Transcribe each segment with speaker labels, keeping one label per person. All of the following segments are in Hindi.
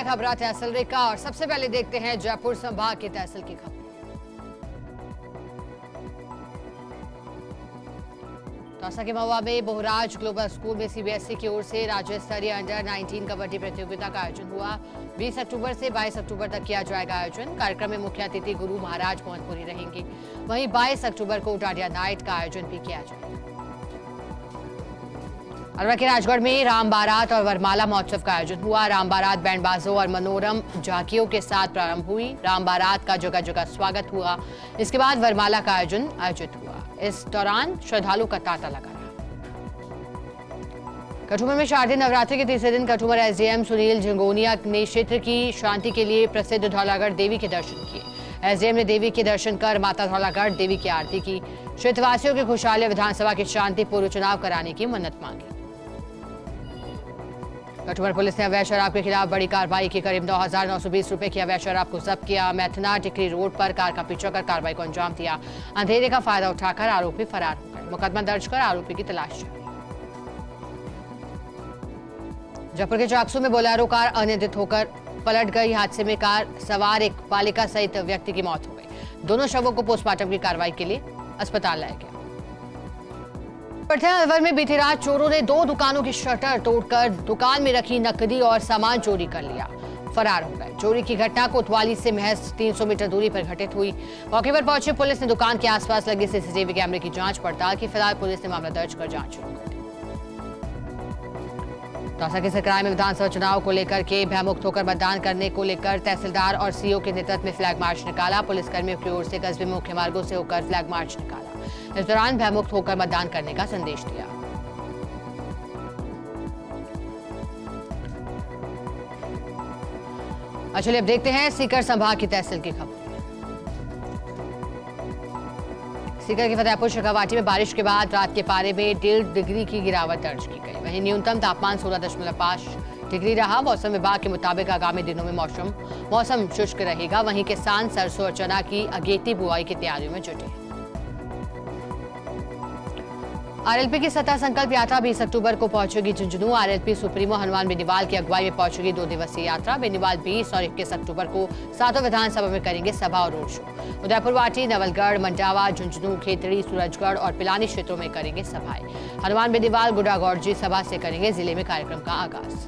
Speaker 1: खबरा तहसील रेखा और सबसे पहले देखते हैं जयपुर संभाग की तहसील की खबर। दौसा के महुआ में बोहराज ग्लोबल स्कूल में सीबीएसई की ओर से राज्य स्तरीय अंडर 19 कबड्डी प्रतियोगिता का आयोजन हुआ। 20 अक्टूबर से 22 अक्टूबर तक किया जाएगा आयोजन। कार्यक्रम में मुख्य अतिथि गुरु महाराज मोहनपुरी रहेंगे। वहीं 22 अक्टूबर को डांडिया नाइट का आयोजन भी किया जाएगा। अलवर के राजगढ़ में राम बारात और वरमाला महोत्सव का आयोजन हुआ। राम बारात बैंडबाजों और मनोरम झांकियों के साथ प्रारंभ हुई। राम बारात का जगह जगह स्वागत हुआ। इसके बाद वरमाला का आयोजन आयोजित हुआ। इस दौरान श्रद्धालु का तांता लगा रहा। कठुमर में शारदीय नवरात्रि के तीसरे दिन कठुमर एसडीएम सुनील झंगोनिया ने क्षेत्र की शांति के लिए प्रसिद्ध धौलागढ़ देवी के दर्शन किए। एसडीएम ने देवी के दर्शन कर माता धौलागढ़ देवी की आरती की। क्षेत्रवासियों के खुशहाल विधानसभा के शांतिपूर्ण चुनाव कराने की मन्नत मांगी। कठुमर पुलिस ने अवैध शराब के खिलाफ बड़ी कार्रवाई की। करीब 9,920 रुपए की अवैध शराब को जब्त किया। मैथना टिकरी रोड पर कार का पीछा कर कार्रवाई को अंजाम दिया। अंधेरे का फायदा उठाकर आरोपी फरार हो गए। मुकदमा दर्ज कर आरोपी की तलाश जारी। जयपुर के चाकसू में बोलेरो कार अनियंत्रित होकर पलट गई। हादसे में कार सवार एक बालिका सहित व्यक्ति की मौत हो गई। दोनों शवों को पोस्टमार्टम की कार्रवाई के लिए अस्पताल लाया गया। अलवर में बीती रात चोरों ने 2 दुकानों की शटर तोड़कर दुकान में रखी नकदी और सामान चोरी कर लिया, फरार हो गए। चोरी की घटना कोतवाली से महज 300 मीटर दूरी पर घटित हुई। मौके पर पहुंची पुलिस ने दुकान के आसपास लगे सीसीटीवी कैमरे की जांच पड़ताल की। फिलहाल पुलिस ने मामला दर्ज कर जांच शुरू कर दी। दौसा के सकराय में विधानसभा चुनाव को लेकर के भयमुक्त होकर मतदान करने को लेकर तहसीलदार और सीओ के नेतृत्व में फ्लैग मार्च निकाला। पुलिसकर्मियों की ओर से कस्बे में मुख्य मार्गों से होकर फ्लैग मार्च निकाला। इस दौरान भयमुक्त होकर मतदान करने का संदेश दिया। चलिए अब देखते हैं सीकर संभाग की तहसील की खबर। सीकर के फतेहपुर शेखावाटी में बारिश के बाद रात के पारे में 1.5 डिग्री की गिरावट दर्ज की गई। वहीं न्यूनतम तापमान 16.5 डिग्री रहा। मौसम विभाग के मुताबिक आगामी दिनों में मौसम शुष्क रहेगा। वहीं किसान सरसों और चना की अगेती बुआई की तैयारियों में जुटे हैं। आरएलपी की सत्ता संकल्प यात्रा 20 अक्टूबर को पहुंचेगी झुंझुनू। आरएलपी सुप्रीमो हनुमान बेनीवाल की अगुवाई में पहुंचेगी 2 दिवसीय यात्रा। बेनीवाल 20 और 21 अक्टूबर को सातों विधानसभा में करेंगे सभा और रोड शो। उदयपुरवाटी, नवलगढ़, मंडावा, झुंझुनू, खेतड़ी, सूरजगढ़ और पिलानी क्षेत्रों में करेंगे सभाएं। हनुमान बेनीवाल गुडागौरजी सभा से करेंगे जिले में कार्यक्रम का आगाज।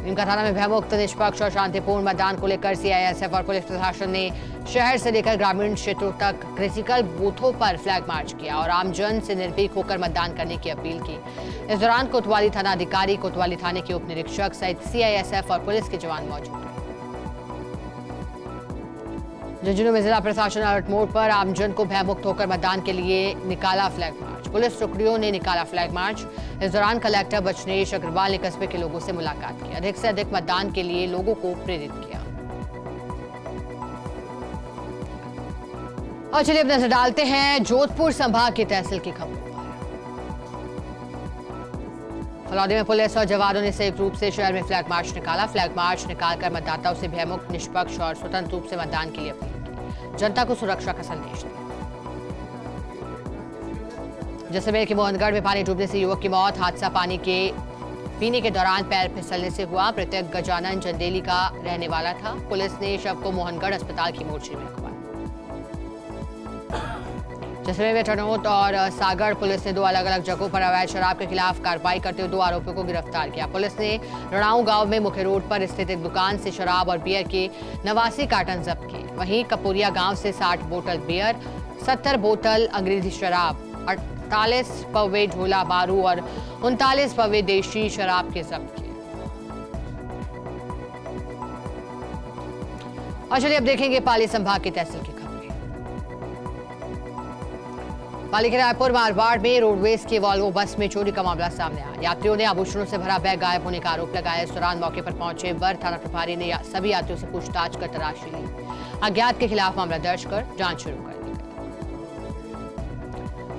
Speaker 1: नीमका थाना में भयमुक्त, निष्पक्ष और शांतिपूर्ण मतदान को लेकर सीआईएसएफ और पुलिस प्रशासन ने शहर से लेकर ग्रामीण क्षेत्रों तक क्रिटिकल बूथों पर फ्लैग मार्च किया और आमजन से निर्भीक होकर मतदान करने की अपील की। इस दौरान कोतवाली थाना अधिकारी, कोतवाली थाने के उप निरीक्षक सहित सीआईएसएफ और पुलिस के जवान मौजूद रहे। झुंझुनू में जिला प्रशासन अलर्ट मोड पर, आमजन को भयमुक्त होकर मतदान के लिए निकाला फ्लैग मार्च। पुलिस टुकड़ियों ने निकाला फ्लैग मार्च। इस दौरान कलेक्टर बचनेश अग्रवाल ने कस्बे के लोगों से मुलाकात की। अधिक से अधिक मतदान के लिए लोगों को प्रेरित किया। और चलिए अब नजर डालते हैं जोधपुर संभाग की तहसील की खबरों पर। फलौदी में पुलिस और जवानों ने संयुक्त रूप से शहर में फ्लैग मार्च निकाला। फ्लैग मार्च निकालकर मतदाताओं से भयमुक्त, निष्पक्ष और स्वतंत्र रूप से मतदान के लिए अपील की। जनता को सुरक्षा का संदेश दिया। जैसलमेर के मोहनगढ़ में पानी डूबने से युवक की मौत। हादसा पानी के पीने के दौरान पैर फिसलने से हुआ। मृतक गजानन चंदेली का रहने वाला था। पुलिस ने शव को मोहनगढ़ अस्पताल की मोर्चरी में रखवाया। जैसलमेर में टनोट और सागर पुलिस ने 2 अलग अलग जगहों पर अवैध शराब के खिलाफ कार्रवाई करते हुए 2 आरोपियों को गिरफ्तार किया। पुलिस ने रणाऊ गांव में मुख्य रोड पर स्थित एक दुकान से शराब और बियर के 89 कार्टन जब्त किए। वहीं कपूरिया गांव से 60 बोतल बियर, 70 बोतल अंग्रेजी शराब, 48 पवे ढोला बारू और 39 पवे देशी शराब के जब्त किए। और चलिए अब देखेंगे पाली संभाग की तहसील की खबरें। पाली के रायपुर मारवाड़ में रोडवेज की वॉल्वो बस में चोरी का मामला सामने आया। यात्रियों ने आभूषणों से भरा बैग गायब होने का आरोप लगाया। इस दौरान मौके पर पहुंचे वर थाना प्रभारी ने सभी यात्रियों से पूछताछ कर तलाशी ली। अज्ञात के खिलाफ मामला दर्ज कर जांच शुरू कर दी गई।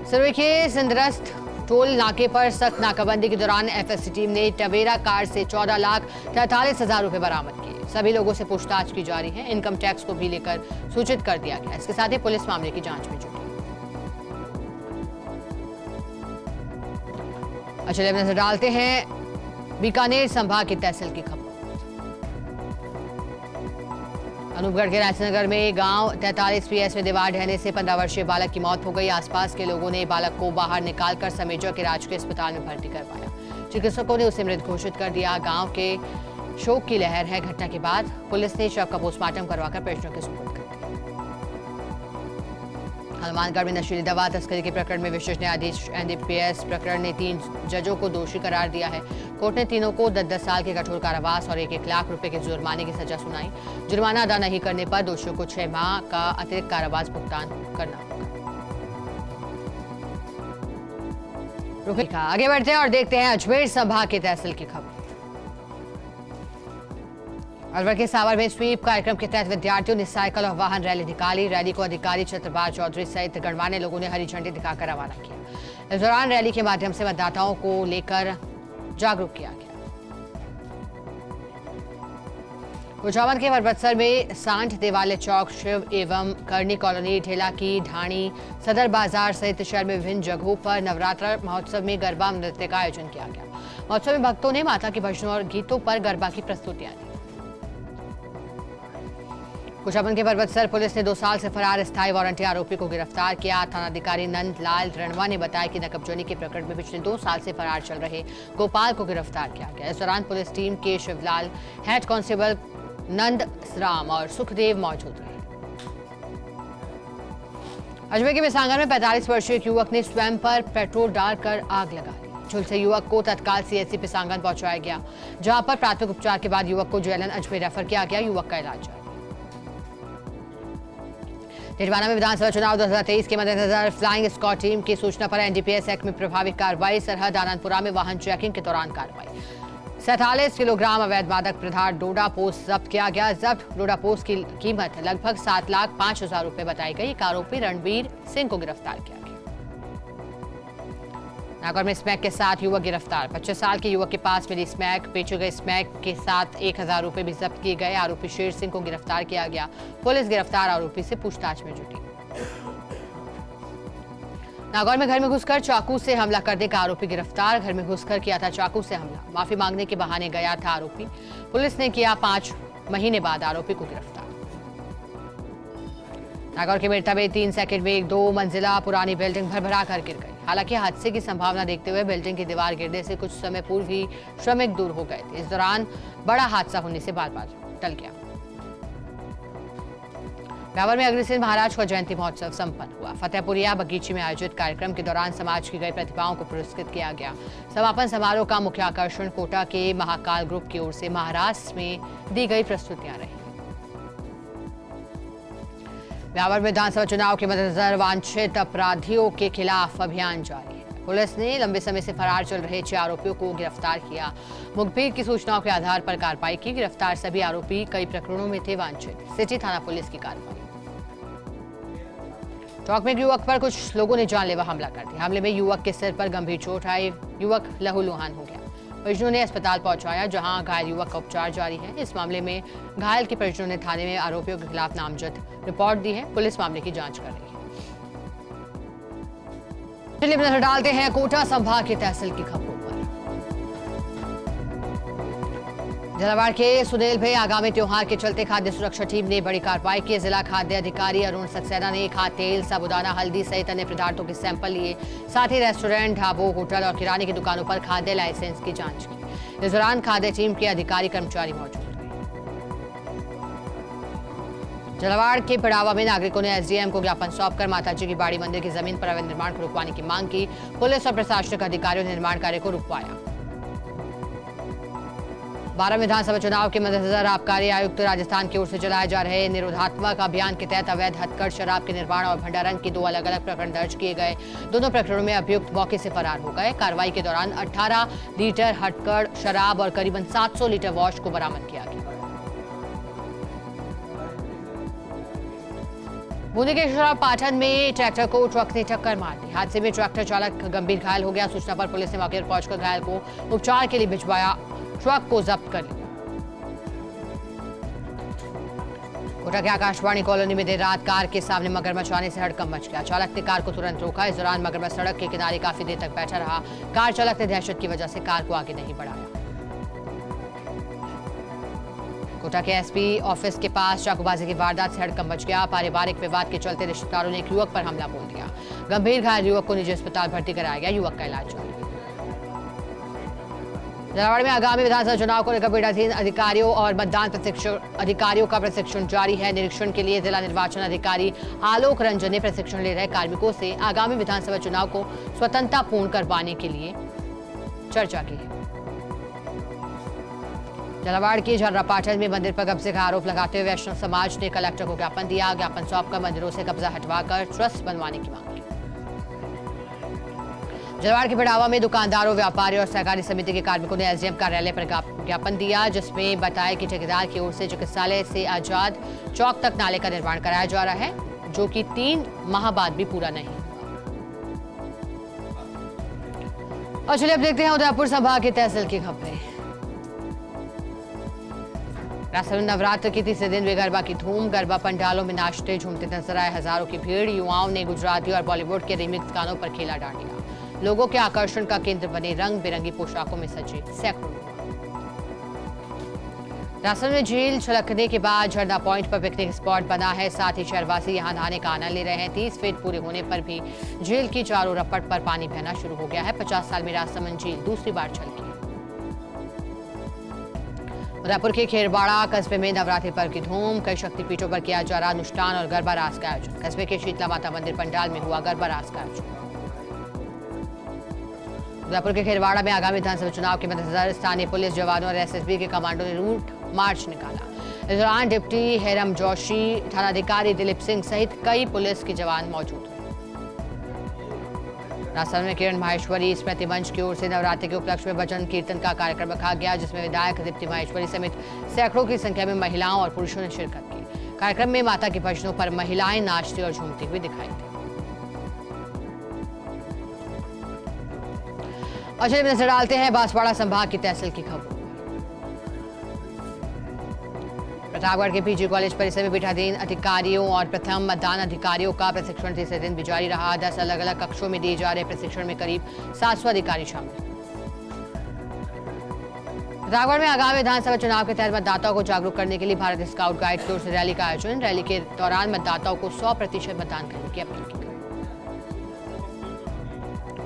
Speaker 1: सिरोही के सिंदरस्त टोल नाके पर सख्त नाकाबंदी के दौरान एफएसटी टीम ने टवेरा कार से 14,43,000 रुपए बरामद किए। सभी लोगों से पूछताछ की जा रही है। इनकम टैक्स को भी लेकर सूचित कर दिया गया। इसके साथ ही पुलिस मामले की जांच में जुटी। चलिए नजर डालते हैं बीकानेर संभाग की तहसील की खबर। अनूपगढ़ के राजनगर में गांव 43 PS में दीवार ढहने से 15 वर्षीय बालक की मौत हो गई। आसपास के लोगों ने बालक को बाहर निकालकर समेजा के राजकीय अस्पताल में भर्ती करवाया। चिकित्सकों ने उसे मृत घोषित कर दिया। गांव के शोक की लहर है। घटना के बाद पुलिस ने शव का पोस्टमार्टम करवाकर परिजनों के सुपुर्द कर दिया। हनुमानगढ़ में नशीली दवा तस्करी के प्रकरण में विशेष न्यायाधीश NDPS प्रकरण ने 3 जजों को दोषी करार दिया है। कोर्ट ने तीनों को 10-10 साल के कठोर कारावास और 1-1 लाख रुपए के जुर्माने की सजा सुनाई। जुर्माना अदा नहीं करने पर दोषियों को 6 माह का अतिरिक्त कारावास भुगतान करना होगा। आगे बढ़ते हैं और देखते हैं अजमेर संभाग की तहसील की खबर। अलवर के सावर में स्वीप कार्यक्रम के तहत विद्यार्थियों ने साइकिल और वाहन रैली निकाली। रैली को अधिकारी छत्रपाल चौधरी सहित गणमान्य लोगों ने हरी झंडी दिखाकर रवाना किया। इस दौरान रैली के माध्यम से मतदाताओं को लेकर जागरूक किया गया। कुचामन के वरबत्सर में सांठ देवालय चौक, शिव एवं करनी कॉलोनी, ढेला की ढाणी, सदर बाजार सहित शहर में विभिन्न जगहों पर नवरात्र महोत्सव में गरबा नृत्य का आयोजन किया गया। महोत्सव में भक्तों ने माता के भजनों और गीतों पर गरबा की प्रस्तुतियां दी। कुचामन के वरबत्सर पुलिस ने 2 साल से फरार स्थायी वारंटी आरोपी को गिरफ्तार किया। थानाधिकारी नंदलाल रणवा ने बताया कि नकबजोनी के प्रकरण में पिछले 2 साल से फरार चल रहे गोपाल को गिरफ्तार किया गया। इस दौरान पुलिस टीम के शिवलाल, हेड कांस्टेबल नंद राम और सुखदेव मौजूद रहे। अजमेर के मिसांगर में 45 वर्षीय एक युवक ने स्वयं पर पेट्रोल डालकर आग लगा दी। झुलसे युवक को तत्काल CHC पिसांगन पहुंचाया गया, जहां पर प्राथमिक उपचार के बाद युवक को JLN अजमेर रेफर किया गया। युवक का इलाज जारी। टिटवाना में विधानसभा चुनाव 2023 के मद्देनजर फ्लाइंग स्क्वाड टीम की सूचना पर NDPS एक्ट में प्रभावी कार्रवाई। सरहद आनंदपुरा में वाहन चेकिंग के दौरान कार्रवाई। 47 किलोग्राम अवैध मादक पदार्थ डोडा पोस्ट जब्त किया गया। जब्त डोडा पोस्ट की कीमत लगभग 7,05,000 रुपए बताई गई। एक आरोपी रणबीर सिंह को गिरफ्तार किया गया। नागौर में स्मैक के साथ युवक गिरफ्तार। 25 साल के युवक के पास मिली स्मैक, बेचे गए स्मैक के साथ 1,000 रुपए भी जब्त किए गए। आरोपी शेर सिंह को गिरफ्तार किया गया। पुलिस गिरफ्तार आरोपी से पूछताछ में जुटी। नागौर में घर में घुसकर चाकू से हमला करने का आरोपी गिरफ्तार। घर में घुसकर किया था चाकू से हमला। माफी मांगने के बहाने गया था आरोपी। पुलिस ने किया 5 महीने बाद आरोपी को गिरफ्तार। नागौर के मेरठा में 3 सेकंड में एक 2 मंजिला पुरानी बिल्डिंग भरभरा कर गिर गई। हालांकि हादसे की संभावना देखते हुए बिल्डिंग की दीवार गिरने से कुछ समय पूर्व ही श्रमिक दूर हो गए थे। इस दौरान बड़ा हादसा होने से बार-बार टल गया। ब्यावर में अग्रसेन महाराज का जयंती महोत्सव संपन्न हुआ। फतेहपुरिया बगीचे में आयोजित कार्यक्रम के दौरान समाज की गई प्रतिभाओं को पुरस्कृत किया गया। समापन समारोह का मुख्य आकर्षण कोटा के महाकाल ग्रुप की ओर से महाराष्ट्र में दी गई प्रस्तुतियां रही। ब्यावर में विधानसभा चुनाव के मद्देनजर वांछित अपराधियों के खिलाफ अभियान जारी है। पुलिस ने लंबे समय से फरार चल रहे 6 आरोपियों को गिरफ्तार किया। मुखबिर की सूचनाओं के आधार पर कार्रवाई की। गिरफ्तार सभी आरोपी कई प्रकरणों में थे वांछित। सिटी थाना पुलिस की कार्रवाई। चौक में युवक पर कुछ लोगों ने जानलेवा हमला कर दिया। हमले में युवक के सिर पर गंभीर चोट आई। युवक लहूलुहान हो गया। परिजनों ने अस्पताल पहुंचाया, जहां घायल युवक का उपचार जारी है। इस मामले में घायल के परिजनों ने थाने में आरोपियों के खिलाफ नामजद रिपोर्ट दी है। पुलिस मामले की जांच कर रही है। चलिए नजर डालते हैं कोटा संभाग की तहसील की खबरों पर। झालावाड़ के सुनेल में आगामी त्योहार के चलते खाद्य सुरक्षा टीम ने बड़ी कार्रवाई की। जिला खाद्य अधिकारी अरुण सक्सेना ने खाद्य तेल, साबुदाना, हल्दी सहित अन्य पदार्थों के सैंपल लिए। साथ ही रेस्टोरेंट, ढाबों, होटल और किराने की दुकानों पर खाद्य लाइसेंस की जांच की। इस दौरान खाद्य टीम के अधिकारी कर्मचारी मौजूद रहे। झालावाड़ के पिड़ावा में नागरिकों ने SDM को ज्ञापन सौंपकर माताजी की बाड़ी मंदिर की जमीन पर अवैध निर्माण को रुकवाने की मांग की। पुलिस और प्रशासनिक अधिकारियों ने निर्माण कार्य को रुकवाया। 12 विधानसभा चुनाव के मद्देनजर आबकारी आयुक्त राजस्थान की ओर से चलाए जा रहे निरोधात्मक अभियान के तहत अवैध हथकढ़ शराब के निर्माण और भंडारण के 2 अलग-अलग प्रकरण दर्ज किए गए। दोनों प्रकरणों में अभियुक्त मौके से फरार हो गए। कार्रवाई के दौरान 18 लीटर हथकढ़ शराब और करीबन 700 लीटर वॉश को बरामद किया गया। बूंदी के शराब पाठन में ट्रैक्टर को ट्रक ने टक्कर मार दी। हादसे में ट्रैक्टर चालक गंभीर घायल हो गया। सूचना पर पुलिस ने मौके पर पहुंचकर घायल को उपचार के लिए भिजवाया। ट्रक को जब्त कर लिया। कोटा के आकाशवाणी कॉलोनी में देर रात कार के सामने मगरमच्छ आने से हड़कंप मच गया। चालक ने कार को तुरंत रोका। इस दौरान मगरमच्छ सड़क के किनारे काफी देर तक बैठा रहा। कार चालक ने दहशत की वजह से कार को आगे नहीं बढ़ाया। कोटा के एसपी ऑफिस के पास चाकूबाजी की वारदात से हड़कंप मच गया। पारिवारिक विवाद के चलते रिश्तेदारों ने एक युवक पर हमला बोल दिया। गंभीर घायल युवक को निजी अस्पताल भर्ती कराया गया। युवक का इलाज जारी। झालावाड़ में आगामी विधानसभा चुनाव को लेकर पीठासीन अधिकारियों और मतदान प्रशिक्षण अधिकारियों का प्रशिक्षण जारी है। निरीक्षण के लिए जिला निर्वाचन अधिकारी आलोक रंजन ने प्रशिक्षण ले रहे कार्मिकों से आगामी विधानसभा चुनाव को स्वतंत्रतापूर्ण करवाने के लिए चर्चा की है। झालावाड़ के झर्रापाटन में मंदिर पर कब्जे का आरोप लगाते हुए वैष्णव समाज ने कलेक्टर को ज्ञापन दिया। ज्ञापन सौंपकर मंदिरों से कब्जा हटवाकर ट्रस्ट बनवाने की मांग की। झालावाड़ के बिड़ावा में दुकानदारों, व्यापारियों और सहकारी समिति के कार्मिकों ने एसडीएम कार्यालय पर ज्ञापन दिया, जिसमें बताया कि ठेकेदार की ओर से चिकित्सालय से आजाद चौक तक नाले का निर्माण कराया जा रहा है, जो कि 3 माह बाद भी पूरा नहीं। और चलिए अब देखते हैं उदयपुर संभाग की तहसील की खबरें। राजस्थान में नवरात्र के तीसरे दिन भी गरबा की धूम। गरबा पंडालों में नाचते झूमते नजर आए हजारों की भीड़। युवाओं ने गुजराती और बॉलीवुड के रिमिक्स गानों पर खेला डांडिया। लोगों के आकर्षण का केंद्र बने रंग बिरंगी पोशाकों में सजे सैकड़ों। राजस्थान में झील छलकने के बाद झरना पॉइंट पर पिकनिक स्पॉट बना है। साथ ही शहरवासी यहां नहाने का आनंद ले रहे हैं। 30 फीट पूरे होने पर भी झील की चारों रपट पर पानी बहना शुरू हो गया है। 50 साल में राजसमंद झील दूसरी बार छलकी। उदयपुर के खेरबाड़ा कस्बे में नवरात्रि पर्व की धूम। कई शक्तिपीठों पर किया जा रहा अनुष्ठान और गरबा रास का आयोजन। कस्बे के शीतला माता मंदिर पंडाल में हुआ गरबा रास का आयोजन। उदयपुर के खेरवाड़ा में आगामी विधानसभा चुनाव के मद्देनजर स्थानीय पुलिस जवानों और एसएसबी के कमांडो ने रूट मार्च निकाला। इस दौरान डिप्टी हेरम जोशी, थानाधिकारी दिलीप सिंह सहित कई पुलिस के जवान मौजूद थे। राजस्थान में किरण माहेश्वरी स्मृति मंच की ओर से नवरात्रि के उपलक्ष्य में भजन कीर्तन का कार्यक्रम रखा गया, जिसमें विधायक दीप्ति माहेश्वरी समेत सैकड़ों की संख्या में महिलाओं और पुरुषों ने शिरकत की। कार्यक्रम में माता के भजनों पर महिलाएं नाचती और झूमती हुई दिखाई दी। और चलिए नजर डालते हैं बांसवाड़ा संभाग की तहसील की खबरों। प्रतापगढ़ के पीजी कॉलेज परिसर में पीठासीन अधिकारियों और प्रथम मतदान अधिकारियों का प्रशिक्षण तीसरे दिन भी जारी रहा। 10 अलग अलग कक्षों में दिए जा रहे प्रशिक्षण में करीब 700 अधिकारी शामिल। प्रतापगढ़ में आगामी विधानसभा चुनाव के तहत मतदाताओं को जागरूक करने के लिए भारत स्काउट गाइड की ओर से रैली का आयोजन। रैली के दौरान मतदाताओं को 100% मतदान करने की अपील की।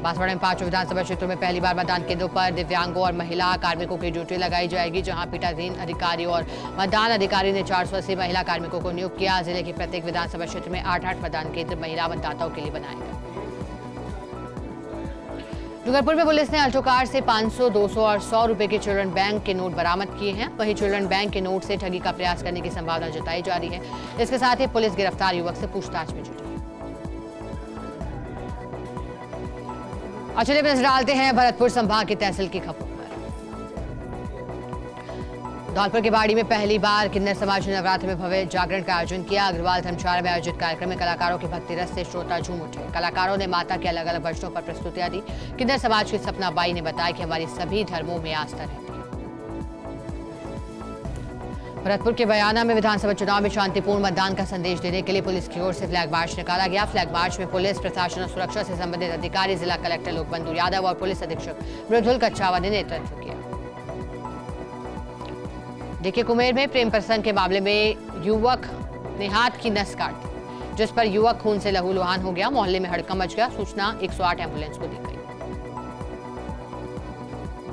Speaker 1: बांसवाड़ा में 5 विधानसभा क्षेत्रों में पहली बार मतदान केंद्रों पर दिव्यांगों और महिला कार्मिकों की ड्यूटी लगाई जाएगी, जहां पीठासीन अधिकारियों और मतदान अधिकारी ने 480 महिला कार्मिकों को नियुक्त किया। जिले के प्रत्येक विधानसभा क्षेत्र में 8-8 मतदान केंद्र महिला मतदाताओं के लिए बनाए गए। डूंगरपुर में पुलिस ने अल्टो कार से 500, 200 और 100 रुपए के चिल्ड्रन बैंक के नोट बरामद किए हैं। वहीं चिल्ड्रन बैंक के नोट से ठगी का प्रयास करने की संभावना जताई जा रही है। इसके साथ ही पुलिस गिरफ्तार युवक से पूछताछ में जुटी। और चलिए नजर डालते हैं भरतपुर संभाग की तहसील की खबरों पर। धौलपुर के बाड़ी में पहली बार किन्नर समाज ने नवरात्र में भव्य जागरण का आयोजन किया। अग्रवाल धर्मशाला में आयोजित कार्यक्रम में कलाकारों के भक्ति रस से श्रोता झूम उठे। कलाकारों ने माता के अलग अलग भजनों पर प्रस्तुतियां दी। किन्नर समाज की सपना बाई ने बताया कि हमारी सभी धर्मों में आस्था रहती है। भरतपुर के बयाना में विधानसभा चुनाव में शांतिपूर्ण मतदान का संदेश देने के लिए पुलिस की ओर से फ्लैग मार्च निकाला गया। फ्लैग मार्च में पुलिस प्रशासन और सुरक्षा से संबंधित अधिकारी, जिला कलेक्टर लोकबंधु यादव और पुलिस अधीक्षक मृदुल कच्छावा ने नेतृत्व किया। डीके कुमेर में प्रेम प्रसंग के मामले में युवक ने हाथ की नस काट दी, जिस पर युवक खून से लहूलुहान हो गया। मोहल्ले में हड़कंप मच गया। सूचना 108 एम्बुलेंस को दी गई।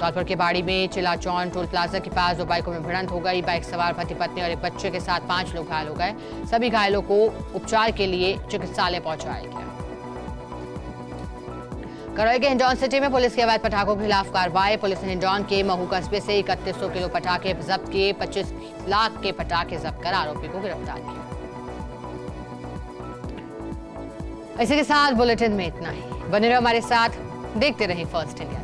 Speaker 1: धौलपुर के बाड़ी में चिलाचौन टोल प्लाजा के पास 2 बाइकों में भिड़ंत हो गई। बाइक सवार पति पत्नी और एक बच्चे के साथ 5 लोग घायल हो गए। सभी घायलों को उपचार के लिए चिकित्सालय पहुंचाया गया। करौली के हिंडौन सिटी में पुलिस के अवैध पटाखों के खिलाफ कार्रवाई। पुलिस ने हिंडौन के महू कस्बे से 3100 किलो पटाखे जब्त किए। 25 लाख के पटाखे जब्त कर आरोपी को गिरफ्तार किया। इसी के साथ बुलेटिन में इतना ही। बने रहो हमारे साथ, देखते रहिए फर्स्ट इंडिया।